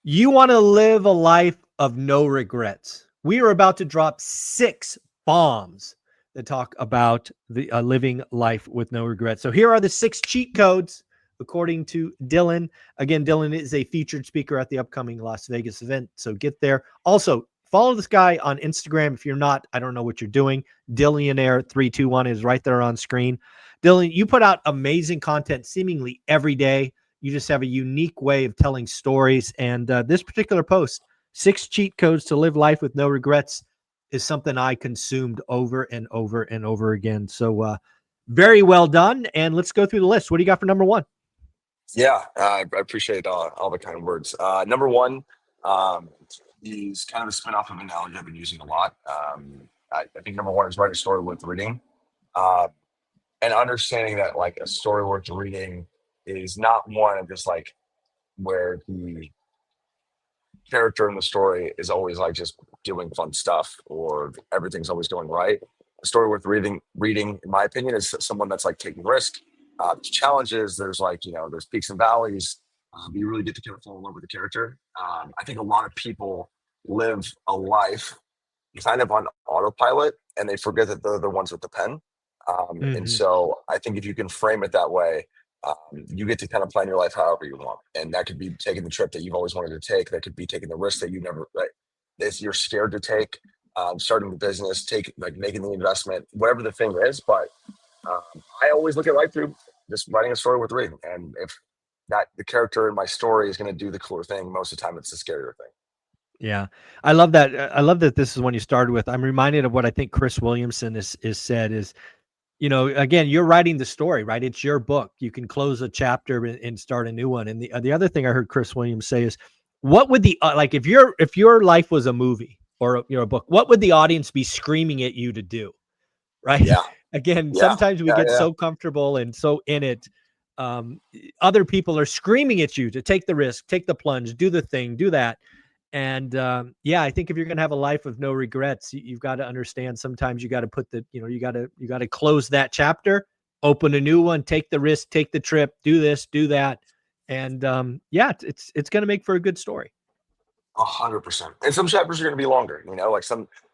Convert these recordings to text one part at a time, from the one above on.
You want to live a life of no regrets. We are about to drop 6 bombs that talk about the living life with no regrets. So here are the 6 cheat codes according to Dylan. Again, Dylan is a featured speaker at the upcoming Las Vegas event. So get there. Also, follow this guy on Instagram. If you're not, I don't know what you're doing. Dillionaire321 is right there on screen. Dylan, you put out amazing content seemingly every day. You just have a unique way of telling stories. And this particular post, 6 cheat codes to live life with no regrets, is something I consumed over and over and over again. So very well done. And let's go through the list. What do you got for number 1? Yeah, I appreciate all the kind words. Number one is kind of a spin-off of an analogy I've been using a lot. I think number one is write a story worth reading, uh, and understanding that like a story worth reading is not one of just like where the character in the story is always like just doing fun stuff or everything's always going right. A story worth reading, in my opinion, is someone that's like taking risk. Challenges. There's like there's peaks and valleys. But you really get to kind of fall in love with the character. I think a lot of people live a life kind of on autopilot, and they forget that they're the ones with the pen. And Mm-hmm. so I think if you can frame it that way, you get to kind of plan your life however you want. And that could be taking the trip that you've always wanted to take. That could be taking the risk that you never, that you're scared to take, starting the business, like making the investment, whatever the thing is. But um, I always look at life through just writing a story worth reading. And if that the character in my story is going to do the cooler thing, most of the time it's the scarier thing. Yeah, I love that. I love that this is when you started with. I'm reminded of what I think Chris Williamson is said is, again, you're writing the story, right? It's your book. You can close a chapter and start a new one. And the other thing I heard Chris Williams say is, what would the like if your life was a movie or a book, what would the audience be screaming at you to do, right? Yeah, Again, yeah, sometimes we yeah, get yeah. so comfortable and so in it. Um, Other people are screaming at you to take the risk, take the plunge, do the thing, do that. And yeah, I think if you're going to have a life of no regrets, you've got to understand sometimes you got to put you got to close that chapter, open a new one, take the risk, take the trip, do this, do that. And yeah, it's going to make for a good story. 100%. And some chapters are going to be longer. Like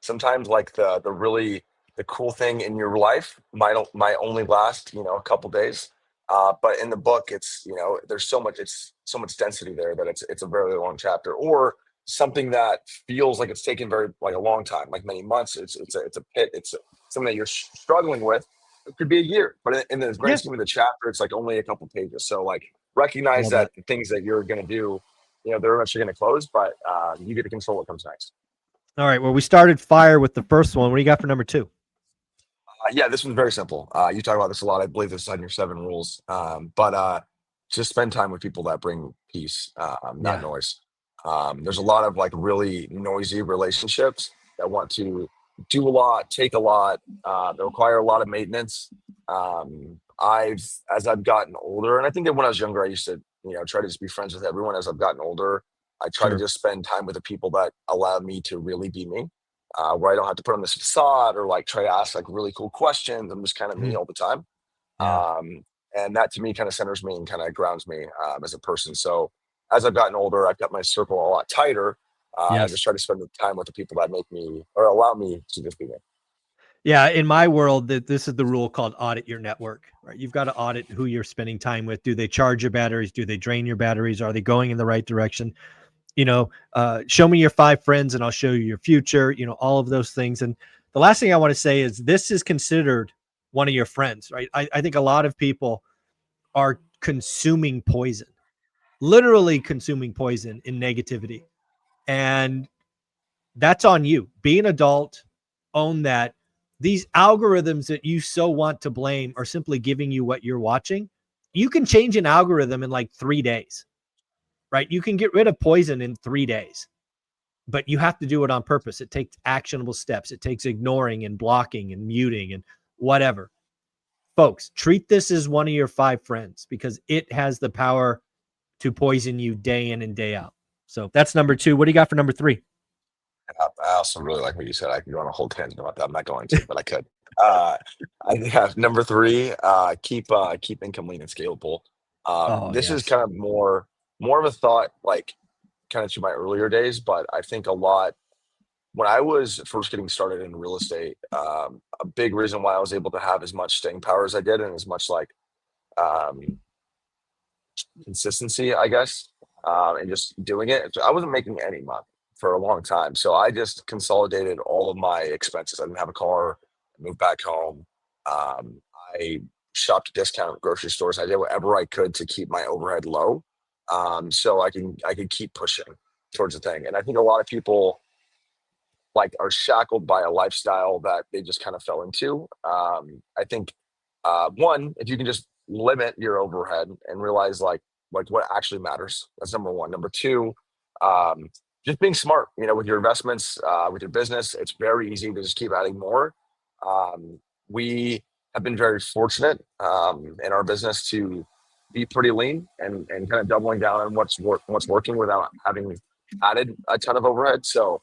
sometimes like the cool thing in your life might only last a couple days. But in the book, there's so much density there that it's a very long chapter, or something that feels like it's taken very like a long time, like many months. It's a pit. Something that you're struggling with. It could be a year, but in the grand Yeah, scheme of the chapter, it's like only a couple pages. So like recognize love that that. the things that you're going to do they're eventually going to close, but you get to control what comes next. All right, well, we started fire with the first one. What do you got for number 2? Yeah, this one's very simple. You talk about this a lot. I believe this is on your 7 rules. But just spend time with people that bring peace, not Yeah, noise. There's a lot of like really noisy relationships that want to do a lot, take a lot, that require a lot of maintenance. As I've gotten older, and I think that when I was younger, I used to, try to just be friends with everyone. As I've gotten older, I try to sure. just spend time with the people that allow me to really be me, where I don't have to put on this facade or like try to ask like really cool questions. I'm just kind of me Mhm. all the time. Yeah. Um, and that to me kind of centers me and kind of grounds me as a person. So as I've gotten older, I've got my circle a lot tighter. I just Yes. try to spend the time with the people that make me or allow me to just be me. Yeah, in my world, that this is the rule called audit your network, right? You've got to audit who you're spending time with. Do they charge your batteries? Do they drain your batteries? Are they going in the right direction? Show me your 5 friends and I'll show you your future, all of those things. And the last thing I want to say is this is considered one of your friends, right? I think a lot of people are consuming poison, literally consuming poison in negativity. And that's on you. Be an adult, own that. These algorithms that you so want to blame are simply giving you what you're watching. You can change an algorithm in like 3 days, right? You can get rid of poison in 3 days, but you have to do it on purpose. It takes actionable steps. It takes ignoring and blocking and muting and whatever. Folks, treat this as one of your 5 friends because it has the power to poison you day in and day out. So that's number 2. What do you got for number 3? I also really like what you said. I could go on a whole tangent about that. I'm not going to, but I could. Uh, I have number 3. Keep income lean and scalable. Oh, This is yes. kind of more of a thought like kind of to my earlier days, but I think a lot when I was first getting started in real estate, a big reason why I was able to have as much staying power as I did and as much like um, consistency, I guess, and just doing it. I wasn't making any money for a long time, so I just consolidated all of my expenses. I didn't have a car. I moved back home. I shopped at discount grocery stores. I did whatever I could to keep my overhead low, so I could keep pushing towards the thing. And I think a lot of people like are shackled by a lifestyle that they just kind of fell into. I think one, if you can just limit your overhead and realize like what actually matters, that's number one. Number two, um, just being smart, with your investments, with your business, it's very easy to just keep adding more. We have been very fortunate in our business to be pretty lean and kind of doubling down on what's working without having added a ton of overhead. So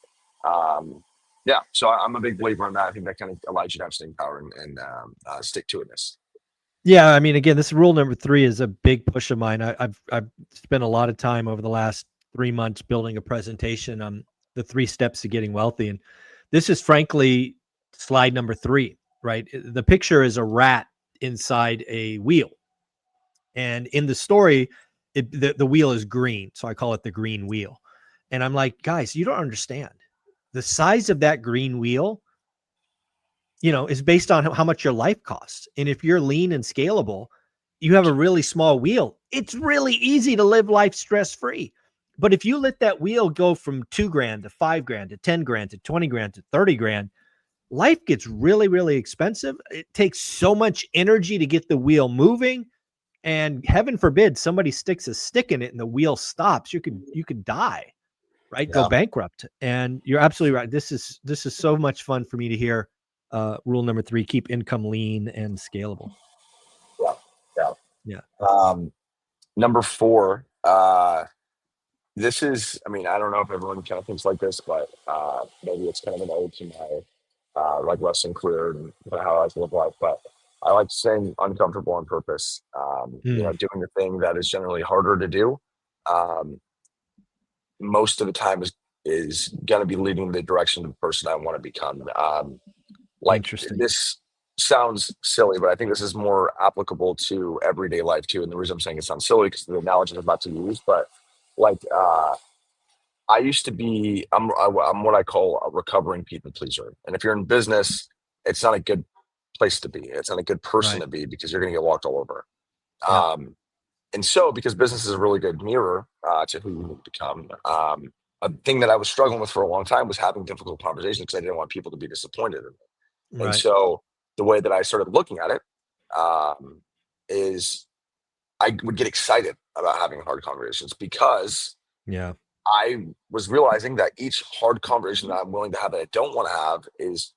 yeah, so I'm a big believer in that. I think that kind of allows you to have staying power and stick to itness. Yeah, I mean, again, this rule number 3 is a big push of mine. I've spent a lot of time over the last 3 months building a presentation on the 3 steps to getting wealthy, and this is frankly slide number 3, right? The picture is a rat inside a wheel, and in the story, the wheel is green, so I call it the green wheel. And I'm like, guys, you don't understand. The size of that green wheel, is based on how much your life costs. And if you're lean and scalable, you have a really small wheel. It's really easy to live life stress free. But if you let that wheel go from 2 grand to 5 grand to 10 grand to 20 grand to 30 grand, life gets really, really expensive. It takes so much energy to get the wheel moving. And heaven forbid somebody sticks a stick in it and the wheel stops. You could die, right? Go Yeah, bankrupt. And you're absolutely right. This is so much fun for me to hear. Rule number 3: keep income lean and scalable. yeah, yeah. Yeah. Number four, this is, I mean, I don't know if everyone kind of thinks like this, but maybe it's kind of an ode to my like wrestling career and kind of how I like to live life. But I like saying uncomfortable on purpose. Mm, Doing the thing that is generally harder to do. Um, Most of the time is going to be leading the direction of the person I want to become. Like interesting. this sounds silly, but I think this is more applicable to everyday life too. And the reason I'm saying it sounds silly because the analogy I'm about to use, but like I used to be, I'm what I call a recovering people pleaser. And if you're in business, it's not a good place to be. It's not a good person Right. to be because you're going to get walked all over. Yeah. Um, and so, because business is a really good mirror to who you become, a thing that I was struggling with for a long time was having difficult conversations because I didn't want people to be disappointed in me. And Right. so, the way that I started looking at it um, is I would get excited about having hard conversations because Yeah. I was realizing that each hard conversation that I'm willing to have that I don't want to have is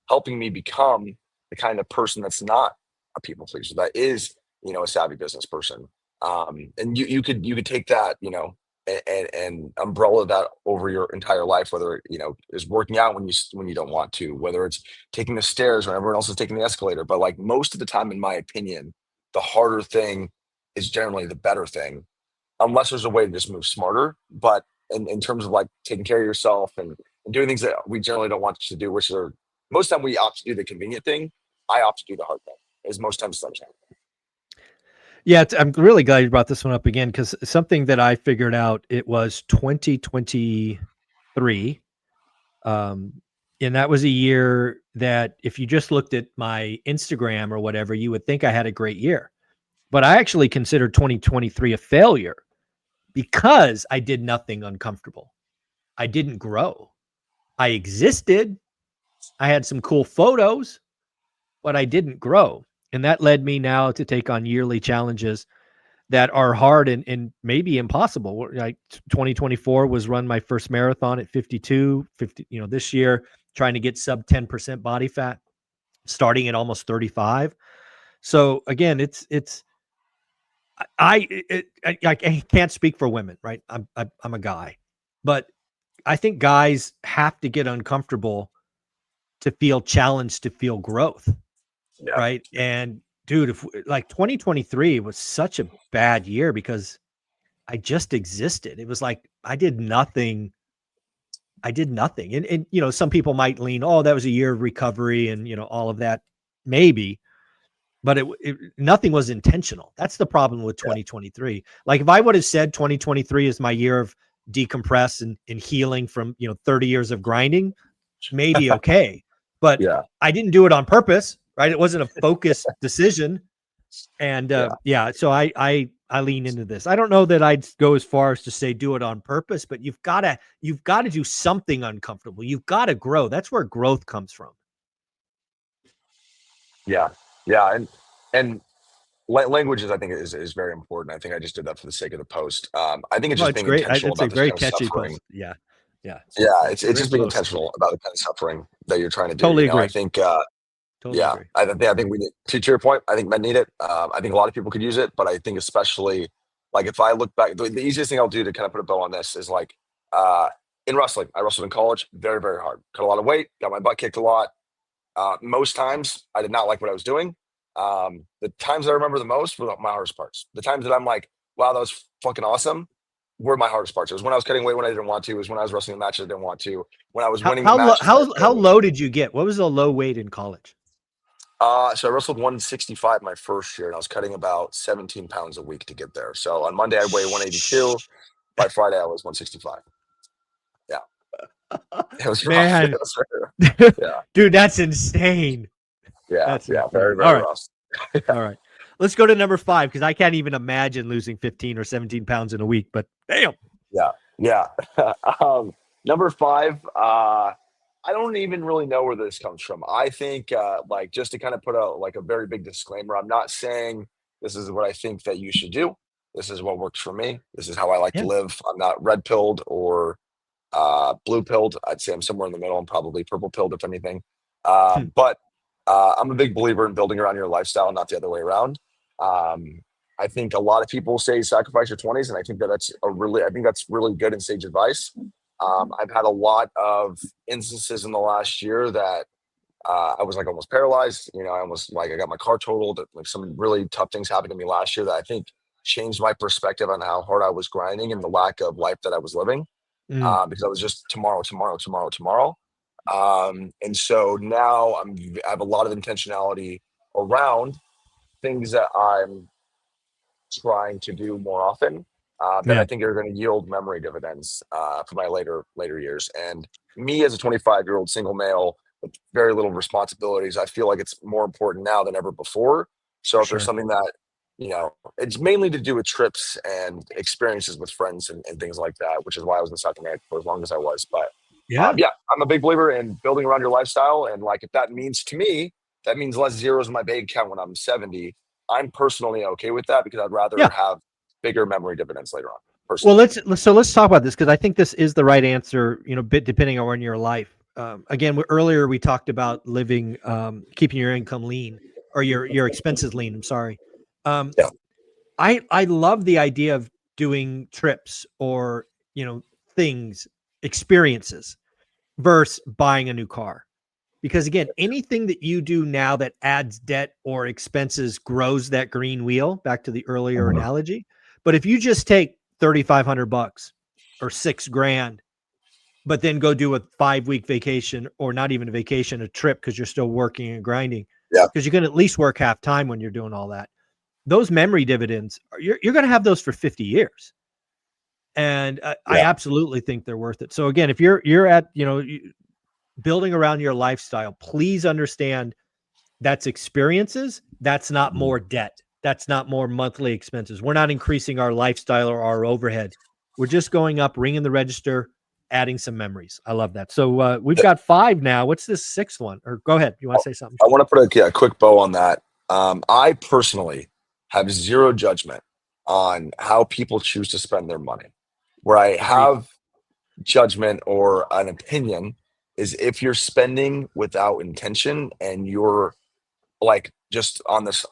helping me become the kind of person that's not a people pleaser, that is, a savvy business person. And you could take that, and umbrella that over your entire life, whether is working out when you don't want to, whether it's taking the stairs when everyone else is taking the escalator. But like most of the time, in my opinion, the harder thing is generally the better thing unless there's a way to just move smarter. But in terms of like taking care of yourself and doing things that we generally don't want to do, which are most time we opt to do the convenient thing. I opt to do the hard thing. Is most times sunshine. Yeah. I'm really glad you brought this one up again because something that I figured out, it was 2023. Um, and that was a year that if you just looked at my Instagram or whatever, you would think I had a great year. But I actually considered 2023 a failure because I did nothing uncomfortable. I didn't grow. I existed. I had some cool photos, but I didn't grow. And that led me now to take on yearly challenges that are hard and maybe impossible. Like 2024 was run my first marathon at 52, 50, this year trying to get sub 10% body fat, starting at almost 35. So again, I can't speak for women, right? I'm a guy, but I think guys have to get uncomfortable to feel challenged, to feel growth, Yeah, right? And dude, if like 2023 was such a bad year because I just existed. It was like I did nothing. And you know, some people might lean, oh, that was a year of recovery and, you know, all of that. Maybe, but nothing was intentional. That's the problem with 2023. Like if I would have said 2023 is my year of decompress and healing from, you know, 30 years of grinding, maybe okay. But Yeah. I didn't do it on purpose, right? It wasn't a focused decision. And Yeah. so I lean into this. I don't know that I'd go as far as to say do it on purpose, but you've got to do something uncomfortable. You've got to grow. That's where growth comes from. Yeah. Yeah. And languages, I think, is very important. I think I just did that for the sake of the post. I think it's No, just it's being great. intentional It's a about this very kind of catchy suffering. post. Yeah. Yeah. Yeah, It's a it's great just being post. intentional about the kind of suffering that you're trying to do. Totally I agree. think, Totally yeah, agree. I think we need to your point. I think men need it. I think a lot of people could use it, but I think especially like if I look back, the easiest thing I'll do to kind of put a bow on this is like uh, in wrestling. I wrestled in college, very very hard. Cut a lot of weight, got my butt kicked a lot. Most times, I did not like what I was doing. The times I remember the most were my hardest parts. The times that I'm like, wow, that was fucking awesome, were my hardest parts. It was when I was cutting weight when I didn't want to. It was when I was wrestling a match I didn't want to. When I was winning the matches that I How shouldn't. low did you get? What was the low weight in college? So I wrestled 165 my first year, and I was cutting about 17 pounds a week to get there. So on Monday, I'd weigh 182. By Friday, I was 165. Yeah. It was rough. It Man, was very, yeah. dude, that's insane. Yeah. That's Yeah. Very, insane. All very right. rough. All right. Let's go to number 5 because I can't even imagine losing 15 or 17 pounds in a week. But damn. Yeah, yeah. Number 5, I don't even really know where this comes from. I think, like, just to kind of put a very big disclaimer, I'm not saying this is what I think that you should do. This is what works for me. This is how I like to Yeah. live. I'm not red pilled or blue pilled. I'd say I'm somewhere in the middle. I'm probably purple pilled, if anything. But I'm a big believer in building around your lifestyle, not the other way around. Um, I think a lot of people say sacrifice your 20s, and I think I think that's really good and sage advice. I've had a lot of instances in the last year that I was like almost paralyzed. I almost like I got my car totaled. Like some really tough things happened to me last year that I think changed my perspective on how hard I was grinding and the lack of life that I was living Mm, because I was just tomorrow, tomorrow, tomorrow, tomorrow. And so now I have a lot of intentionality around things that I'm trying to do more often that I yeah. think are going to yield memory dividends for my later years. And me as a 25-year-old single male with very little responsibilities, I feel like it's more important now than ever before. So For if there's sure. something that it's mainly to do with trips and experiences with friends and things like that, which is why I was in South America for as long as I was. But Yeah. yeah, I'm a big believer in building around your lifestyle. And like, if that means to me, that means less zeros in my bank account when I'm 70. I'm personally okay with that because I'd rather Yeah. have bigger memory dividends later on. Well, Personally, let's talk about this because I think this is the right answer. You know, bit depending on your life. Again, earlier we talked about living, keeping your income lean or your expenses lean. I'm sorry. Um, yeah, I love the idea of doing trips or things, experiences versus buying a new car. Because again, anything that you do now that adds debt or expenses grows that green wheel, back to the earlier Mhm. analogy. But if you just take $3,500 or 6 grand, but then go do a 5 week vacation or not even a vacation, a trip, because you're still working and grinding, yeah, because you can at least work half time when you're doing all that. Those memory dividends, you're going to have those for 50 years. And I yeah, absolutely think they're worth it. So again, if you're at, building around your lifestyle, please understand that's experiences. That's not Mhm. more debt. That's not more monthly expenses. We're not increasing our lifestyle or our overhead. We're just going up, ringing the register, adding some memories. I love that. So we've got 5 now. What's this 6th one? Or go ahead. You want to say something? I want to put a quick bow on that. I personally have zero judgment on how people choose to spend their money. Where I Agreed. have judgment or an opinion is if you're spending without intention and you're like just on this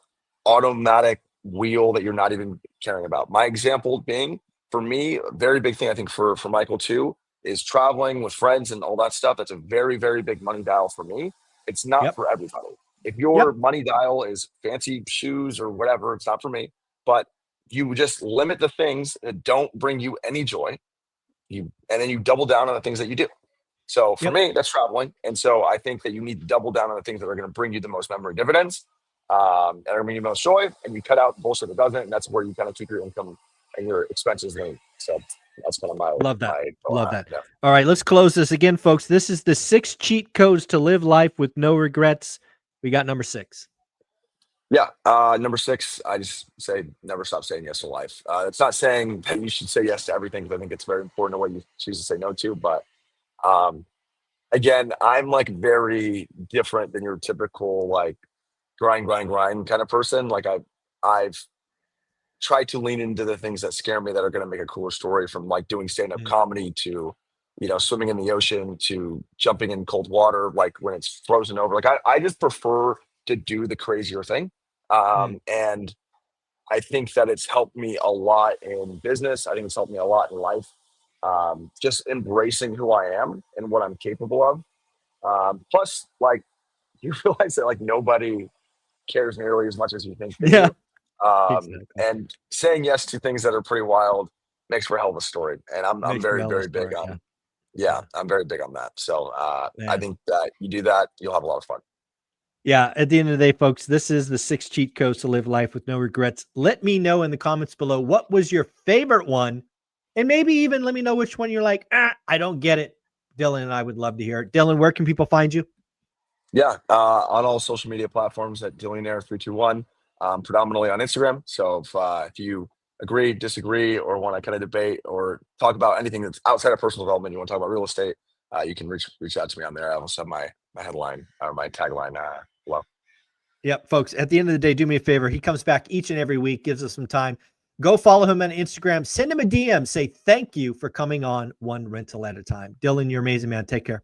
automatic wheel that you're not even caring about. My example being for me, a very big thing I think for Michael too is traveling with friends and all that stuff. That's a very, very big money dial for me. It's not Yep. for everybody. If your Yep. money dial is fancy shoes or whatever, it's not for me. But you just limit the things that don't bring you any joy. then you double down on the things that you do. So for me, that's traveling. And so I think that you need to double down on the things that are going to bring you the most memory dividends, and are going to bring you the most joy, and you cut out bullshit that doesn't. And that's where you kind of keep your income and your expenses lean. So that's kind of my love that. Love that. Yeah. All right, let's close this again, folks. This is the 6 cheat codes to live life with no regrets. We got number 6. Yeah. Number 6, I just say never stop saying yes to life. It's not saying that you should say yes to everything, because I think it's very important what you choose to say no to. But again, I'm like very different than your typical like grind kind of person. Like I've tried to lean into the things that scare me that are going to make a cooler story, from like doing stand-up comedy to, swimming in the ocean to jumping in cold water, like when it's frozen over. Like I just prefer to do the crazier thing. And I think that it's helped me a lot in business. I think it's helped me a lot in life. Just embracing who I am and what I'm capable of. Plus, like, you realize that like nobody cares nearly as much as you think they do. Exactly. And saying yes to things that are pretty wild makes for a hell of a story. And I'm very, very big on, I'm very big on that. So I think that you do that, you'll have a lot of fun. Yeah. At the end of the day, folks, this is the 6 cheat codes to live life with no regrets. Let me know in the comments below, what was your favorite one? And maybe even let me know which one you're like, I don't get it. Dylan and I would love to hear it. Dylan, where can people find you? Yeah. On all social media platforms at Dillionaire321, predominantly on Instagram. So if you agree, disagree, or want to kind of debate or talk about anything that's outside of personal development, you want to talk about real estate, you can reach out to me on there. I also have my headline or my tagline below. Yep, folks, at the end of the day, do me a favor. He comes back each and every week, gives us some time. Go follow him on Instagram. Send him a DM. Say thank you for coming on one rental at a time. Dylan, you're amazing, man. Take care.